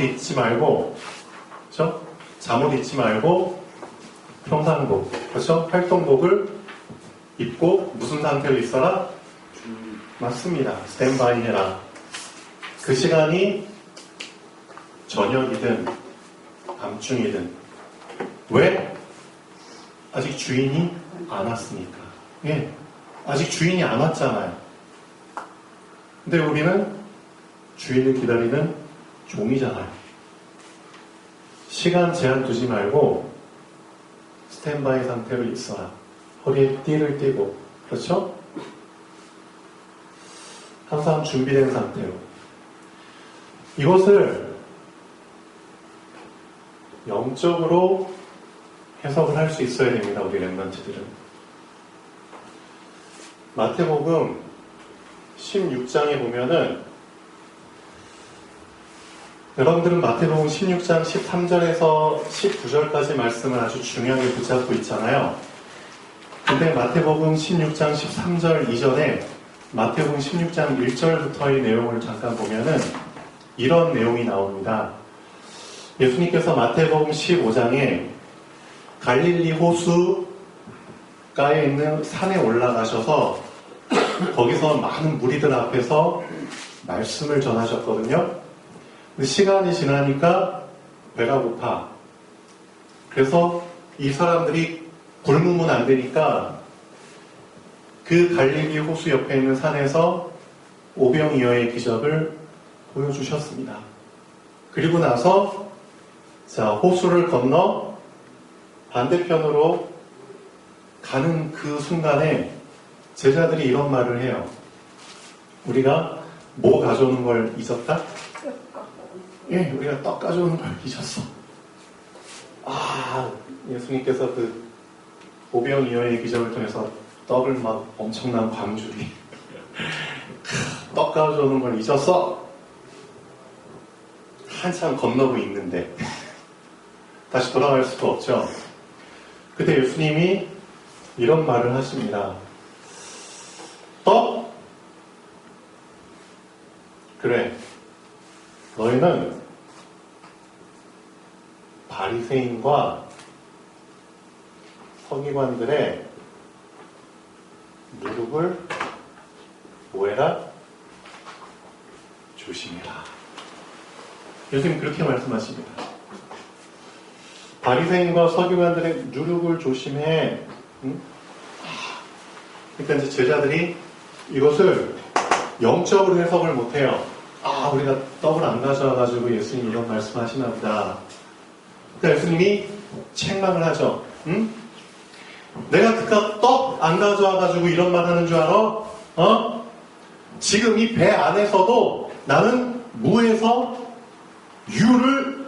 잠옷 입지 말고, 그렇죠? 잠옷 입지 말고 평상복, 그렇죠? 활동복을 입고 무슨 상태로 있어라? 맞습니다. 스탠바이 해라. 그 시간이 저녁이든 밤중이든. 왜? 아직 주인이 안 왔으니까. 예, 아직 주인이 안 왔잖아요. 근데 우리는 주인을 기다리는 종이잖아요. 시간 제한 두지 말고 스탠바이 상태로 있어라. 허리에 띠를 띠고, 그렇죠? 항상 준비된 상태로. 이것을 영적으로 해석을 할 수 있어야 됩니다. 우리 렘넌트들은. 마태복음 16장에 보면은, 여러분들은 마태복음 16장 13절에서 19절까지 말씀을 아주 중요하게 붙잡고 있잖아요. 근데 마태복음 16장 13절 이전에 마태복음 16장 1절부터의 내용을 잠깐 보면은 이런 내용이 나옵니다. 예수님께서 마태복음 15장에 갈릴리 호수가에 있는 산에 올라가셔서 거기서 많은 무리들 앞에서 말씀을 전하셨거든요. 근데 시간이 지나니까 배가 고파. 그래서 이 사람들이 굶으면 안 되니까 그 갈릴리 호수 옆에 있는 산에서 오병이어의 기적을 보여주셨습니다. 그리고 나서 자, 호수를 건너 반대편으로 가는 그 순간에 제자들이 이런 말을 해요. 우리가 뭐 가져오는 걸 잊었다? 예, 우리가 떡 가져오는 걸 잊었어. 아, 예수님께서 그 오병이어의 기적을 통해서 떡을 막 엄청난 광주리 떡 가져오는 걸 잊었어. 한참 건너고 있는데 다시 돌아갈 수도 없죠. 그때 예수님이 이런 말을 하십니다. 떡? 그래. 너희는 바리새인과 서기관들의 누룩을 뭐해라? 조심해라. 예수님 그렇게 말씀하십니다. 바리새인과 서기관들의 누룩을 조심해. 응? 그러니까 이제 제자들이 이것을 영적으로 해석을 못해요. 아, 우리가 떡을 안 가져와가지고 예수님이 이런 말씀하시나 보다. 그러니까 예수님이 책망을 하죠. 응? 내가 그깟 떡 안 가져와가지고 이런 말 하는 줄 알아? 어? 지금 이 배 안에서도 나는 무에서 유를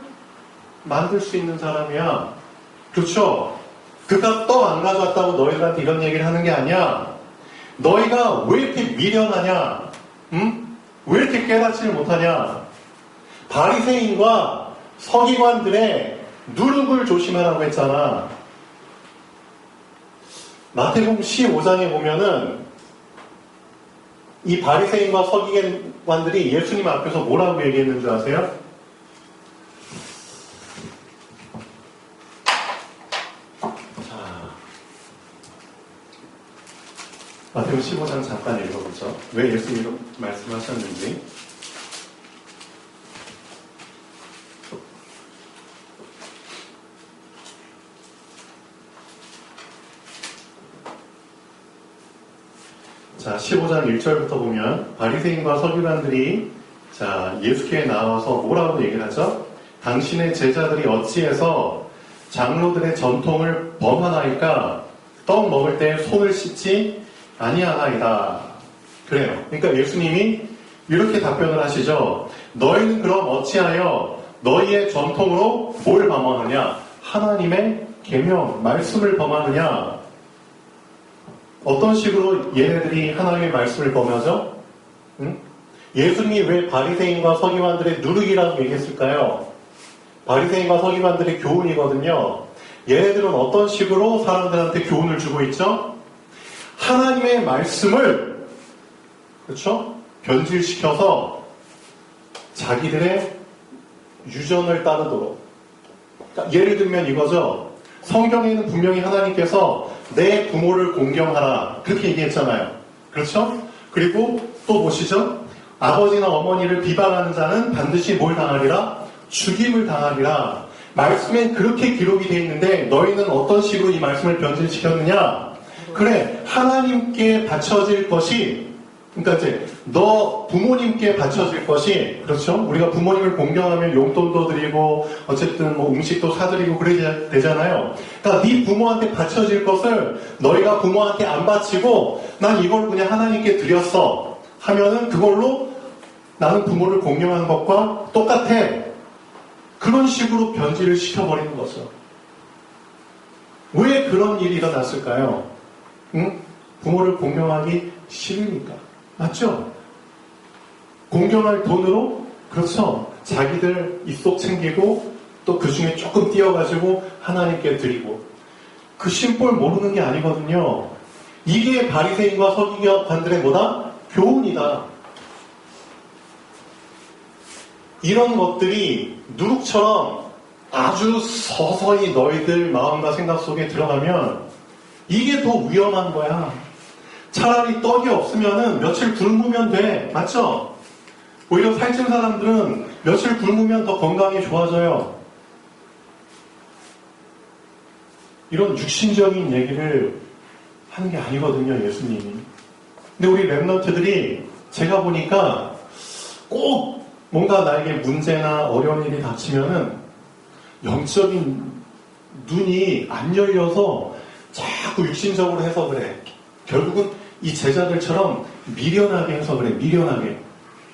만들 수 있는 사람이야. 그렇죠? 그깟 떡 안 가져왔다고 너희들한테 이런 얘기를 하는 게 아니야. 너희가 왜 이렇게 미련하냐? 응? 왜 이렇게 깨닫지를 못하냐? 바리새인과 서기관들의 누룩을 조심하라고 했잖아. 마태복음 15장에 보면은 이 바리새인과 서기관들이 예수님 앞에서 뭐라고 얘기했는 줄 아세요? 자, 마태복음 15장 잠깐 읽어보죠. 왜 예수님이 이런 말씀하셨는지. 자, 15장 1절부터 보면 바리새인과 서기관들이 자, 예수께 나와서 뭐라고 얘기를 하죠? 당신의 제자들이 어찌해서 장로들의 전통을 범하나이까? 떡 먹을 때 손을 씻지 아니하나이다. 그래요. 그러니까 예수님이 이렇게 답변을 하시죠. 너희는 그럼 어찌하여 너희의 전통으로 뭘 범하느냐? 하나님의 계명, 말씀을 범하느냐? 어떤 식으로 얘네들이 하나님의 말씀을 범하죠? 응? 예수님이 왜 바리새인과 서기관들의 누룩이라고 얘기했을까요? 바리새인과 서기관들의 교훈이거든요. 얘네들은 어떤 식으로 사람들한테 교훈을 주고 있죠? 하나님의 말씀을 그렇죠? 변질시켜서 자기들의 유전을 따르도록. 그러니까 예를 들면 이거죠. 성경에는 분명히 하나님께서 내 부모를 공경하라 그렇게 얘기했잖아요. 그렇죠? 그리고 또 보시죠. 아버지나 어머니를 비방하는 자는 반드시 뭘 당하리라? 죽임을 당하리라. 말씀엔 그렇게 기록이 되어 있는데 너희는 어떤 식으로 이 말씀을 변질시켰느냐? 그래, 하나님께 바쳐질 것이, 그러니까 이제 너 부모님께 바쳐질 것이, 그렇죠? 우리가 부모님을 공경하면 용돈도 드리고 어쨌든 뭐 음식도 사드리고 그래야 되잖아요. 그러니까 네 부모한테 바쳐질 것을 너희가 부모한테 안 바치고 난 이걸 그냥 하나님께 드렸어 하면은 그걸로 나는 부모를 공경한 것과 똑같아. 그런 식으로 변질을 시켜버리는 거죠. 왜 그런 일이 일어났을까요? 응? 부모를 공경하기 싫으니까. 맞죠? 공경할 돈으로, 그렇죠. 자기들 입속 챙기고 또 그 중에 조금 띄어가지고 하나님께 드리고. 그 심볼 모르는 게 아니거든요. 이게 바리새인과 서기관들의 뭐다? 교훈이다. 이런 것들이 누룩처럼 아주 서서히 너희들 마음과 생각 속에 들어가면 이게 더 위험한 거야. 차라리 떡이 없으면은 며칠 굶으면 돼. 맞죠? 오히려 살찐 사람들은 며칠 굶으면 더 건강이 좋아져요. 이런 육신적인 얘기를 하는 게 아니거든요, 예수님이. 근데 우리 랩런트들이 제가 보니까 꼭 뭔가 나에게 문제나 어려운 일이 닥치면은 영적인 눈이 안 열려서 자꾸 육신적으로 해석을 해. 결국은 이 제자들처럼 미련하게 해석을 해. 미련하게.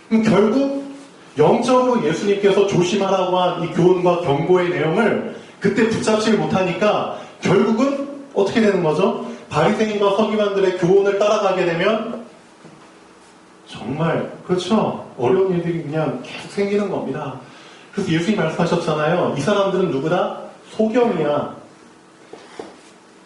그럼 결국 영적으로 예수님께서 조심하라고 한 이 교훈과 경고의 내용을 그때 붙잡지 못하니까 결국은 어떻게 되는 거죠? 바리새인과 서기관들의 교훈을 따라가게 되면 정말 그렇죠. 어려운 일들이 그냥 계속 생기는 겁니다. 그래서 예수님이 말씀하셨잖아요. 이 사람들은 누구다? 소경이야.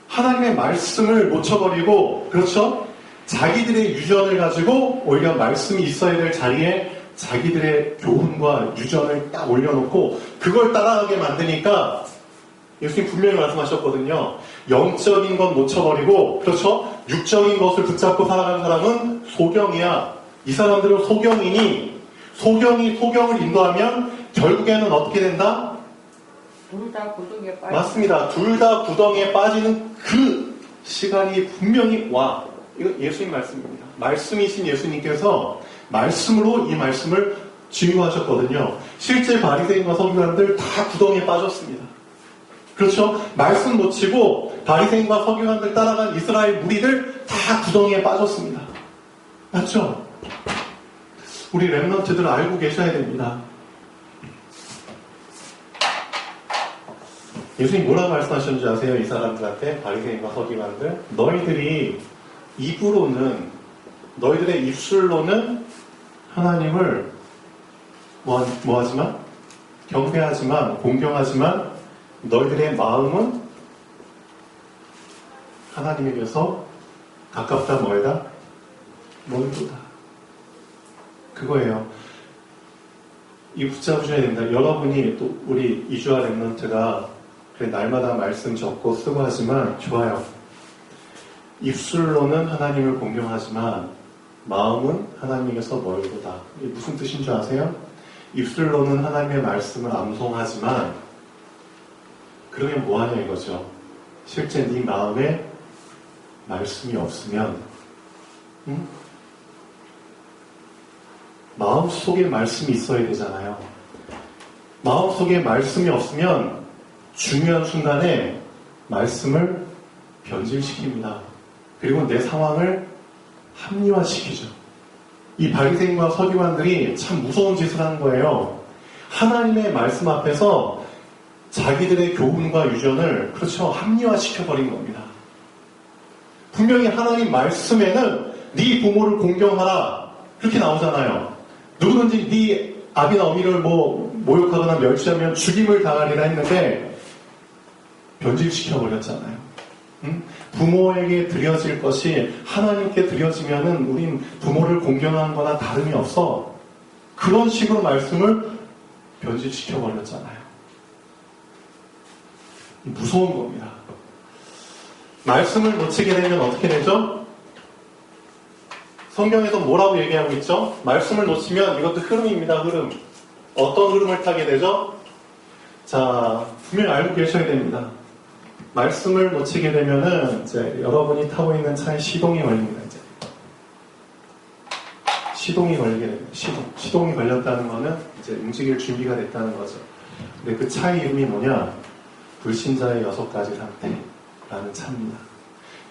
하나님의 말씀을 놓쳐버리고, 그렇죠? 자기들의 유전을 가지고 오히려 말씀이 있어야 될 자리에 자기들의 교훈과 유전을 딱 올려놓고 그걸 따라가게 만드니까 예수님 분명히 말씀하셨거든요. 영적인 건 놓쳐버리고, 그렇죠? 육적인 것을 붙잡고 살아가는 사람은 소경이야. 이 사람들은 소경이니 소경이 소경을 인도하면 결국에는 어떻게 된다? 둘 다 구덩이에 빠져. 맞습니다. 둘 다 구덩이에 빠지는 그 시간이 분명히 와. 이거 예수님 말씀입니다. 말씀이신 예수님께서 말씀으로 이 말씀을 증거하셨거든요. 실제 바리새인과 서기관들 다 구덩이에 빠졌습니다. 그렇죠? 말씀 놓치고 바리새인과 서기관들 따라간 이스라엘 무리들 다 구덩이에 빠졌습니다. 맞죠? 우리 랩런트들 알고 계셔야 됩니다. 예수님 뭐라고 말씀하셨는지 아세요? 이 사람들한테, 바리새인과 서기관들. 너희들이 입으로는, 너희들의 입술로는 하나님을 뭐하지만? 경배하지만, 공경하지만 너희들의 마음은 하나님에게서 가깝다 멀다? 멀다. 그거예요. 이 붙잡으셔야 됩니다. 여러분이 또 우리 이주아 랩런트가 그래 날마다 말씀 적고 쓰고 하지만 좋아요. 입술로는 하나님을 공경하지만 마음은 하나님에게서 멀도다. 이게 무슨 뜻인 줄 아세요? 입술로는 하나님의 말씀을 암송하지만 그러면 뭐하냐 이거죠. 실제 네 마음에 말씀이 없으면 응? 마음속에 말씀이 있어야 되잖아요. 마음속에 말씀이 없으면 중요한 순간에 말씀을 변질시킵니다. 그리고 내 상황을 합리화시키죠. 이 바리새인과 서기관들이 참 무서운 짓을 하는 거예요. 하나님의 말씀 앞에서 자기들의 교훈과 유전을 그렇죠 합리화시켜버린 겁니다. 분명히 하나님 말씀에는 네 부모를 공경하라 그렇게 나오잖아요. 누구든지 네 아비나 어미를 모욕하거나 멸시하면 죽임을 당하리라 했는데 변질시켜버렸잖아요. 응? 부모에게 드려질 것이 하나님께 드려지면은 우린 부모를 공경하는 거나 다름이 없어. 그런 식으로 말씀을 변질시켜버렸잖아요. 무서운 겁니다. 말씀을 놓치게 되면 어떻게 되죠? 성경에서 뭐라고 얘기하고 있죠? 말씀을 놓치면 이것도 흐름입니다. 흐름. 어떤 흐름을 타게 되죠? 자, 분명히 알고 계셔야 됩니다. 말씀을 놓치게 되면은 이제 여러분이 타고 있는 차에 시동이 걸립니다. 이제 시동이 걸리게 됩니다. 시동이 걸렸다는 거는 이제 움직일 준비가 됐다는 거죠. 근데 그 차의 이름이 뭐냐? 불신자의 6가지 상태라는 차입니다.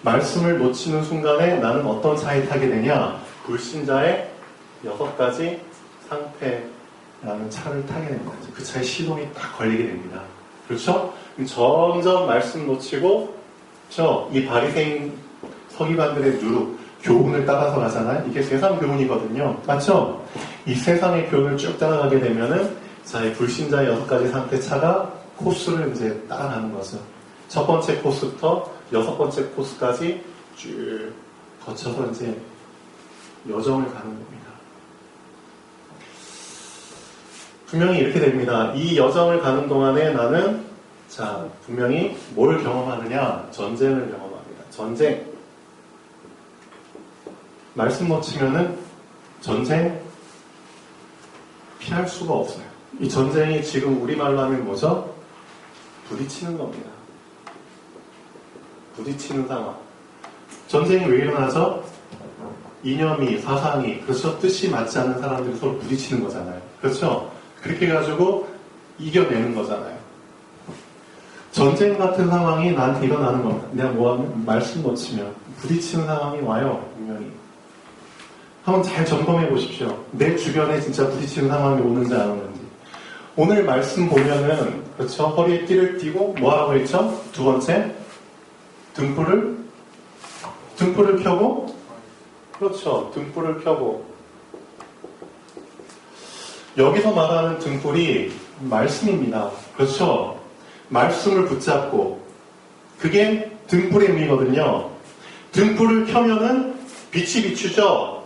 말씀을 놓치는 순간에 나는 어떤 차에 타게 되냐? 불신자의 6가지 상태라는 차를 타게 됩니다. 그 차에 시동이 딱 걸리게 됩니다. 그렇죠? 점점 말씀 놓치고, 이 바리새인 서기관들의 누룩, 교훈을 따라서 가잖아요. 이게 세상 교훈이거든요. 맞죠? 이 세상의 교훈을 쭉 따라가게 되면은, 자, 이 불신자의 6가지 상태 차가 코스를 이제 따라가는 거죠. 첫 번째 코스부터 6번째 코스까지 쭉 거쳐서 이제 여정을 가는 겁니다. 분명히 이렇게 됩니다. 이 여정을 가는 동안에 나는 자, 분명히 뭘 경험하느냐? 전쟁을 경험합니다. 전쟁. 말씀 놓치면은 전쟁 피할 수가 없어요. 이 전쟁이 지금 우리말로 하면 뭐죠? 부딪히는 겁니다. 부딪히는 상황. 전쟁이 왜 일어나죠? 이념이, 사상이, 그렇죠? 뜻이 맞지 않는 사람들이 서로 부딪히는 거잖아요. 그렇죠? 그렇게 해가지고 이겨내는 거잖아요. 전쟁 같은 상황이 나한테 일어나는 겁니다. 내가 뭐하면 말씀 놓치면 부딪히는 상황이 와요. 분명히. 한번 잘 점검해 보십시오. 내 주변에 진짜 부딪히는 상황이 오는지 안 오는지. 오늘 말씀 보면은 그렇죠? 허리에 띠를 띠고 뭐하라고 했죠? 두 번째 등불을 켜고 그렇죠. 등불을 켜고 여기서 말하는 등불이 말씀입니다. 그렇죠? 말씀을 붙잡고 그게 등불의 의미거든요. 등불을 켜면은 빛이 비추죠.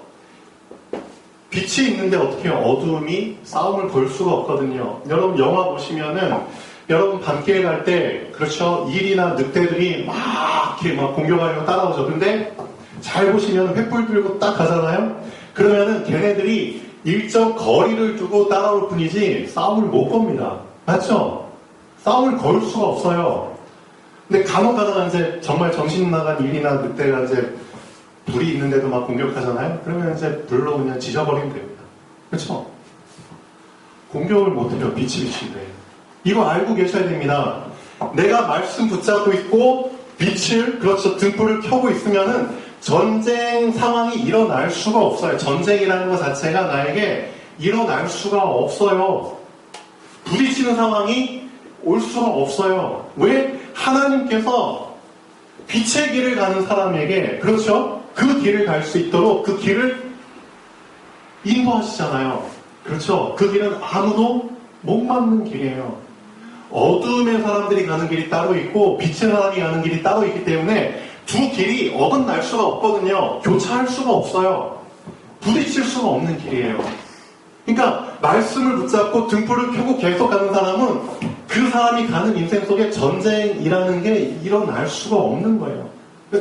빛이 있는데 어떻게 해요? 어두움이 싸움을 걸 수가 없거든요. 여러분 영화 보시면은 여러분 밤길 갈 때 그렇죠? 일이나 늑대들이 막 이렇게 막 공격하려고 따라오죠. 근데 잘 보시면 횃불 들고 딱 가잖아요. 그러면은 걔네들이 일정 거리를 두고 따라올 뿐이지 싸움을 못 겁니다. 맞죠? 싸움을 걸 수가 없어요. 근데 간혹 가다가 이제 정말 정신 나간 일이나 늑대가 이제 불이 있는데도 막 공격하잖아요. 그러면 이제 불로 그냥 지져버리면 됩니다. 그렇죠? 공격을 못해요. 빛이 비치는데. 이거 알고 계셔야 됩니다. 내가 말씀 붙잡고 있고 빛을 그렇죠. 등불을 켜고 있으면은 전쟁 상황이 일어날 수가 없어요. 전쟁이라는 것 자체가 나에게 일어날 수가 없어요. 부딪히는 상황이 올 수가 없어요. 왜? 하나님께서 빛의 길을 가는 사람에게 그렇죠? 그 길을 갈 수 있도록 그 길을 인도하시잖아요. 그렇죠? 그 길은 아무도 못 막는 길이에요. 어두움의 사람들이 가는 길이 따로 있고 빛의 사람이 가는 길이 따로 있기 때문에 두 길이 어긋날 수가 없거든요. 교차할 수가 없어요. 부딪힐 수가 없는 길이에요. 그러니까 말씀을 붙잡고 등불을 켜고 계속 가는 사람은 그 사람이 가는 인생 속에 전쟁이라는 게 일어날 수가 없는 거예요.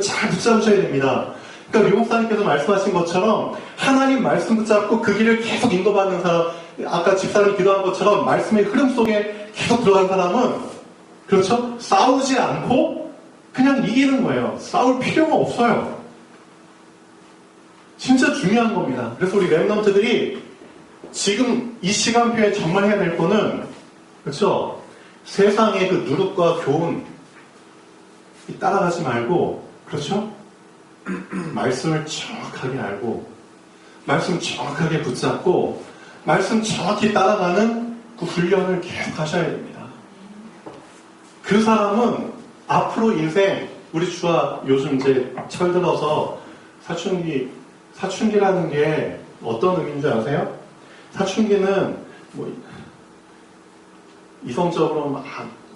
잘 붙잡으셔야 됩니다. 그러니까 류목사님께서 말씀하신 것처럼 하나님 말씀 붙잡고 그 길을 계속 인도받는 사람, 아까 집사람이 기도한 것처럼 말씀의 흐름 속에 계속 들어간 사람은 그렇죠? 싸우지 않고 그냥 이기는 거예요. 싸울 필요가 없어요. 진짜 중요한 겁니다. 그래서 우리 랩런트들이 지금 이 시간표에 정말 해야 될 거는 그렇죠? 세상의 그 누룩과 교훈 따라가지 말고 그렇죠? 말씀을 정확하게 알고 말씀 정확하게 붙잡고 말씀 정확히 따라가는 그 훈련을 계속 하셔야 됩니다. 그 사람은 앞으로 인생 우리 주와 요즘 이제 철들어서 사춘기라는 게 어떤 의미인 줄 아세요? 사춘기는 뭐 이성적으로 막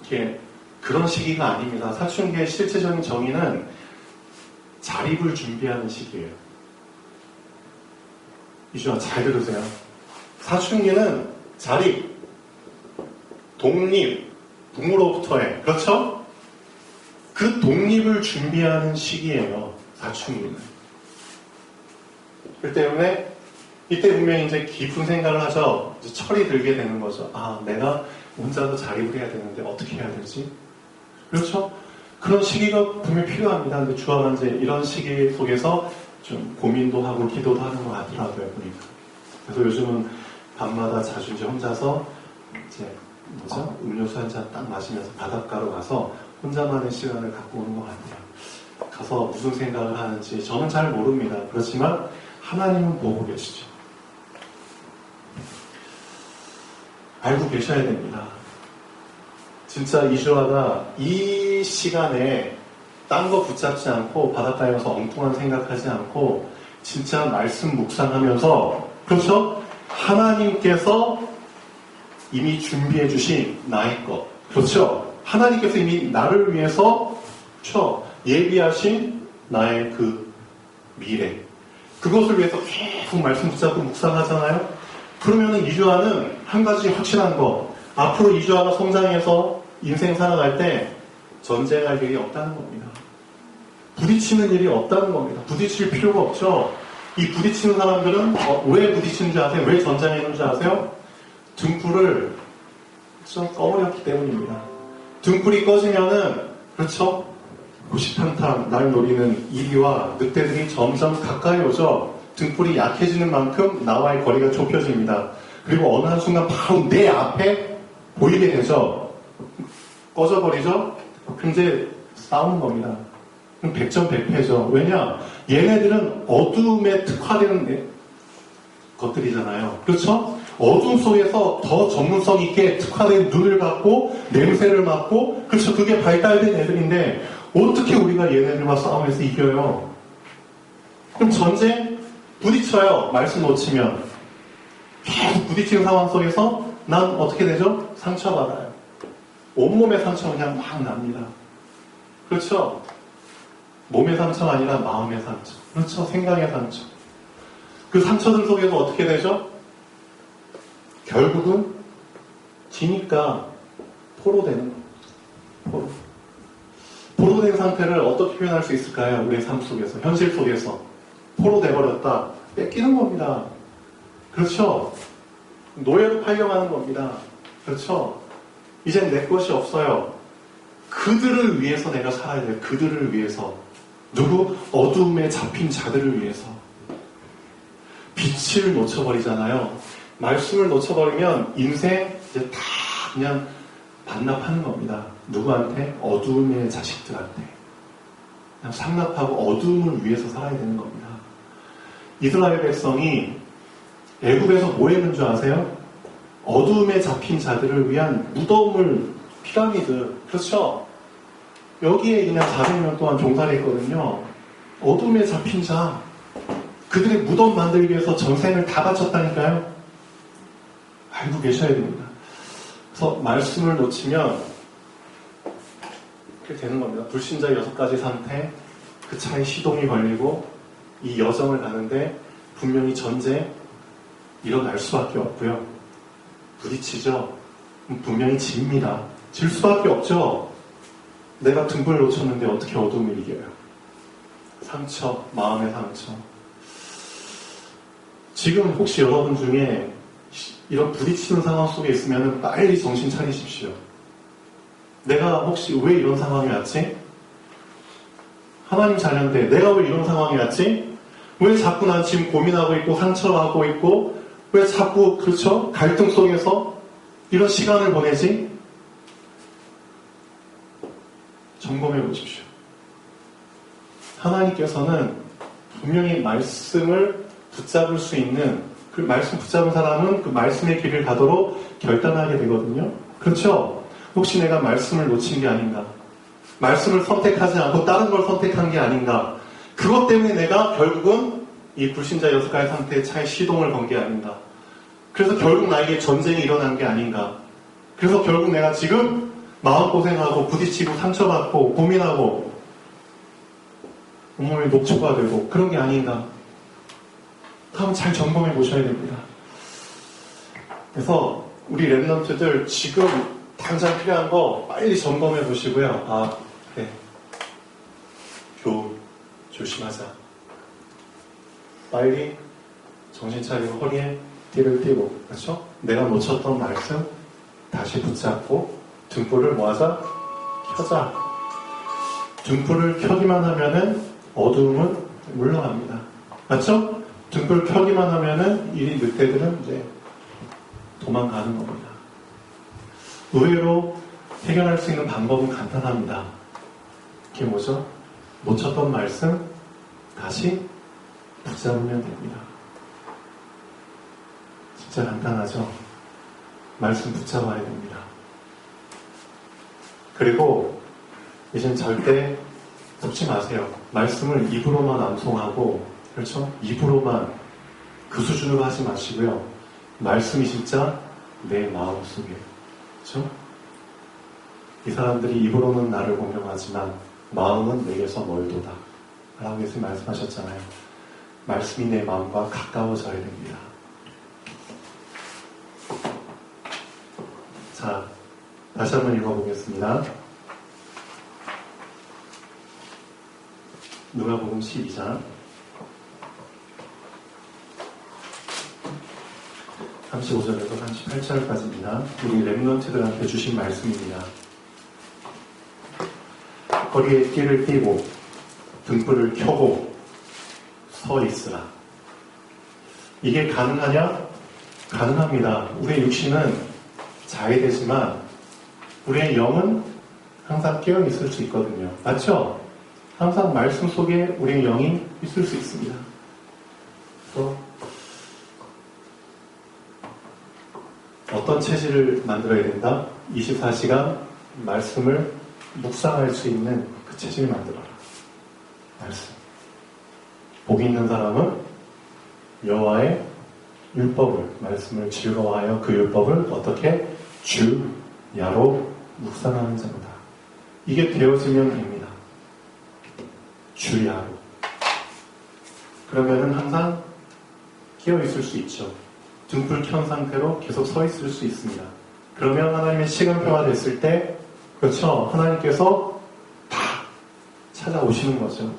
이렇게 그런 시기가 아닙니다. 사춘기의 실제적인 정의는 자립을 준비하는 시기예요. 이주아 잘 들으세요. 사춘기는 자립, 독립, 부모로부터의, 그렇죠? 그 독립을 준비하는 시기예요. 사춘기는. 그렇기 때문에 이때 분명히 이제 깊은 생각을 하죠. 이제 철이 들게 되는 거죠. 아, 내가 혼자서 자립을 해야 되는데 어떻게 해야 되지? 그렇죠? 그런 시기가 분명히 필요합니다. 근데 주아가 이제 이런 시기 속에서 좀 고민도 하고 기도도 하는 것 같더라고요, 보니까. 그래서 요즘은 밤마다 자주 이제 혼자서 이제 음료수 한 잔 딱 마시면서 바닷가로 가서 혼자만의 시간을 갖고 오는 것 같아요. 가서 무슨 생각을 하는지 저는 잘 모릅니다. 그렇지만 하나님은 보고 계시죠. 알고 계셔야 됩니다. 진짜 이주아가 이 시간에 딴 거 붙잡지 않고 바닷가에 가서 엉뚱한 생각하지 않고 진짜 말씀 묵상하면서, 그렇죠? 하나님께서 이미 준비해 주신 나의 것, 그렇죠? 하나님께서 이미 나를 위해서 예비하신 나의 그 미래, 그것을 위해서 계속 말씀 붙잡고 묵상하잖아요. 그러면은 이주아는 한 가지 확실한 거, 앞으로 이주아가 성장해서 인생 살아갈 때 전쟁할 일이 없다는 겁니다. 부딪히는 일이 없다는 겁니다. 부딪힐 필요가 없죠. 이 부딪히는 사람들은 왜 부딪히는 줄 아세요? 왜 전쟁하는 줄 아세요? 등불을 좀 꺼버렸기 때문입니다. 등불이 꺼지면은, 그렇죠? 호시탐탐 날 노리는 이리와 늑대들이 점점 가까이 오죠. 등불이 약해지는 만큼 나와의 거리가 좁혀집니다. 그리고 어느 한순간 바로 내 앞에 보이게 되죠. 꺼져버리죠. 그럼 이제 싸우는 겁니다. 그럼 백전백패죠. 왜냐? 얘네들은 어둠에 특화되는 것들이잖아요. 그렇죠? 어둠 속에서 더 전문성 있게 특화된 눈을 갖고 냄새를 맡고, 그렇죠? 그게 발달된 애들인데 어떻게 우리가 얘네들과 싸움에서 이겨요? 그럼 전쟁 부딪혀요. 말씀 놓치면 계속 부딪히는 상황 속에서 난 어떻게 되죠? 상처받아요. 온몸의 상처가 그냥 막 납니다. 그렇죠? 몸의 상처가 아니라 마음의 상처, 그렇죠? 생각의 상처. 그 상처들 속에서 어떻게 되죠? 결국은 지니까 포로되는 거예요. 포로된 상태를 어떻게 표현할 수 있을까요? 우리의 삶 속에서, 현실 속에서. 포로돼버렸다. 뺏기는 겁니다. 그렇죠? 노예로 팔려가는 겁니다. 그렇죠? 이젠 내 것이 없어요. 그들을 위해서 내가 살아야 돼요. 그들을 위해서. 누구? 어둠에 잡힌 자들을 위해서. 빛을 놓쳐버리잖아요. 말씀을 놓쳐버리면 인생 이제 다 그냥 반납하는 겁니다. 누구한테? 어둠의 자식들한테. 그냥 상납하고 어둠을 위해서 살아야 되는 겁니다. 이스라엘 백성이 애굽에서 뭐 했는 줄 아세요? 어둠에 잡힌 자들을 위한 무덤을, 피라미드, 그렇죠? 여기에 그냥 400년 동안 종살이 했거든요. 어둠에 잡힌 자, 그들의 무덤 만들기 위해서 전생을 다 바쳤다니까요. 알고 계셔야 됩니다. 그래서 말씀을 놓치면 이렇게 되는 겁니다. 불신자 6가지 상태, 그 차에 시동이 걸리고 이 여정을 가는데 분명히 전쟁 일어날 수밖에 없고요. 부딪히죠. 분명히 집니다. 질 수밖에 없죠. 내가 등불을 놓쳤는데 어떻게 어둠을 이겨요? 상처, 마음의 상처. 지금 혹시 여러분 중에 이런 부딪히는 상황 속에 있으면 빨리 정신 차리십시오. 내가 혹시 왜 이런 상황이 왔지? 하나님 자녀인데 내가 왜 이런 상황이 왔지? 왜 자꾸 난 지금 고민하고 있고 상처하고 있고 왜 자꾸, 그렇죠? 갈등 속에서 이런 시간을 보내지? 점검해 보십시오. 하나님께서는 분명히 말씀을 붙잡을 수 있는, 그 말씀 붙잡은 사람은 그 말씀의 길을 가도록 결단하게 되거든요. 그렇죠? 혹시 내가 말씀을 놓친 게 아닌가? 말씀을 선택하지 않고 다른 걸 선택한 게 아닌가? 그것 때문에 내가 결국은 이 불신자 6가지 상태의 차에 시동을 건 게 아닌가? 그래서 결국 나에게 전쟁이 일어난 게 아닌가? 그래서 결국 내가 지금 마음고생하고 부딪히고 상처받고 고민하고 온몸이 녹초가 되고 그런 게 아닌가? 한번 잘 점검해 보셔야 됩니다. 그래서 우리 랩런트들 지금 당장 필요한 거 빨리 점검해 보시고요. 아, 그래. 교훈 조심하자. 빨리 정신 차리고 허리에 띠를 띠고, 그렇죠? 내가 놓쳤던 말씀 다시 붙잡고 등불을 모아서 켜자. 등불을 켜기만 하면은 어두움은 물러갑니다. 맞죠? 등불 켜기만 하면은 이 늑대들은 이제 도망가는 겁니다. 의외로 해결할 수 있는 방법은 간단합니다. 그게 뭐죠? 놓쳤던 말씀 다시 붙잡으면 됩니다. 진짜 간단하죠? 말씀 붙잡아야 됩니다. 그리고 이젠 절대 속지 마세요. 말씀을 입으로만 암송하고, 그렇죠? 입으로만 그 수준으로 하지 마시고요. 말씀이 진짜 내 마음속에, 그렇죠? 이 사람들이 입으로는 나를 공경하지만 마음은 내게서 멀도다 라고 예수님 말씀하셨잖아요. 말씀이 내 마음과 가까워져야 됩니다. 자, 다시 한번 읽어보겠습니다. 누가복음 12장 35절에서 38절까지입니다. 우리 렘넌트들한테 주신 말씀입니다. 거리에 띠를 띠고 등불을 켜고 서 있으라. 이게 가능하냐? 가능합니다. 우리의 육신은 자해되지만 우리의 영은 항상 깨어 있을 수 있거든요. 맞죠? 항상 말씀 속에 우리의 영이 있을 수 있습니다. 또 어떤 체질을 만들어야 된다? 24시간 말씀을 묵상할 수 있는 그 체질을 만들어라. 말씀. 복이 있는 사람은 여호와의 율법을, 말씀을 즐거워하여 그 율법을 어떻게? 주야로 묵상하는 자로다. 이게 되어지면 됩니다. 주야로. 그러면은 항상 깨어 있을 수 있죠. 등불 켠 상태로 계속 서 있을 수 있습니다. 그러면 하나님의 시간표가 됐을 때, 그렇죠? 하나님께서 다 찾아오시는 거죠.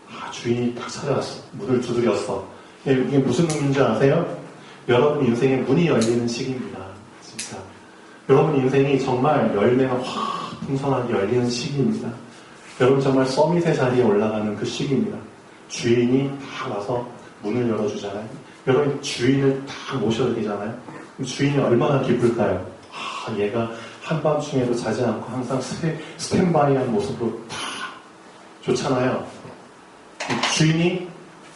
아, 주인이 딱 찾아왔어. 문을 두드렸어. 이게 무슨 의미인지 아세요? 여러분 인생의 문이 열리는 시기입니다. 진짜. 여러분 인생이 정말 열매가 확 풍성하게 열리는 시기입니다. 여러분 정말 서밋의 자리에 올라가는 그 시기입니다. 주인이 다 와서 문을 열어주잖아요. 여러분 주인을 다 모셔야 되잖아요. 그럼 주인이 얼마나 기쁠까요? 아, 얘가 한밤중에도 자지 않고 항상 스탠바이한 모습으로 다 좋잖아요. 주인이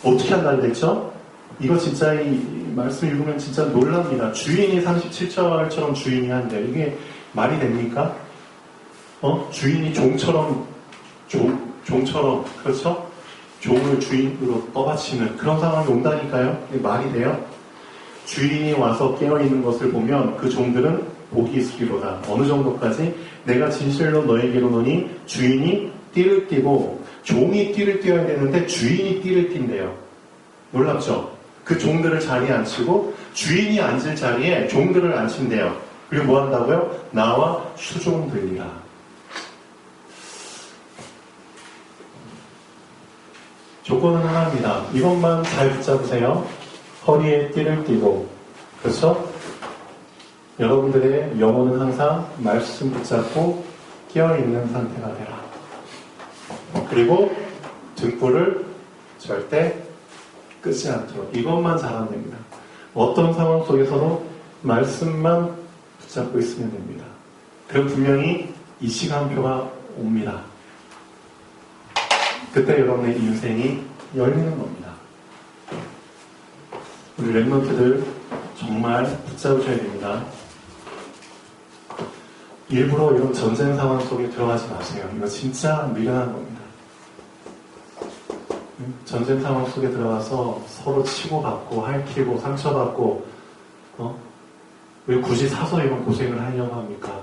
어떻게 한다고 그랬죠? 이거 진짜 이 말씀 읽으면 진짜 놀랍니다. 주인이 37절처럼 주인이 한대. 이게 말이 됩니까? 주인이 종처럼, 그렇죠? 종을 주인으로 떠받치는 그런 상황이 온다니까요. 이게 말이 돼요? 주인이 와서 깨어있는 것을 보면 그 종들은 복이 있으리로다. 어느 정도까지? 내가 진실로 너에게로 노니 주인이 띠를 띠고, 종이 띠를 띠어야 되는데 주인이 띠를 띈대요. 놀랍죠? 그 종들을 자리에 앉히고 주인이 앉을 자리에 종들을 앉힌대요. 그리고 뭐 한다고요? 나와 수종들이라. 조건은 하나입니다. 이것만 잘 붙잡으세요. 허리에 띠를 띠고, 그렇죠? 여러분들의 영혼은 항상 말씀 붙잡고 깨어있는 상태가 되라. 그리고 등불을 절대 끄지 않도록. 이것만 잘하면 됩니다. 어떤 상황 속에서도 말씀만 붙잡고 있으면 됩니다. 그럼 분명히 이 시간표가 옵니다. 그때 여러분의 인생이 열리는 겁니다. 우리 렘넌트들 정말 붙잡으셔야 됩니다. 일부러 이런 전쟁 상황 속에 들어가지 마세요. 이거 진짜 미련한 겁니다. 전쟁 상황 속에 들어가서 서로 치고받고 핥히고 상처받고 왜 굳이 사서 이런 고생을 하려고 합니까?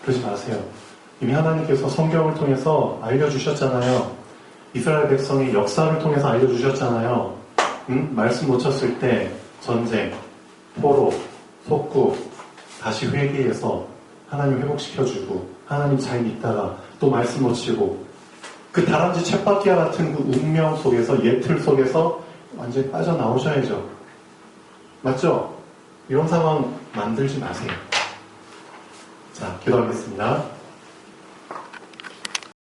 그러지 마세요. 이미 하나님께서 성경을 통해서 알려주셨잖아요. 이스라엘 백성의 역사를 통해서 알려주셨잖아요. 말씀 놓쳤을 때 전쟁, 포로, 속국 다시 회개해서 하나님 회복시켜주고 하나님 잘 믿다가 또 말씀 놓치고 그 다람쥐 쳇바퀴와 같은 그 운명 속에서 예틀 속에서 완전히 빠져나오셔야죠. 맞죠? 이런 상황 만들지 마세요. 자, 기도하겠습니다.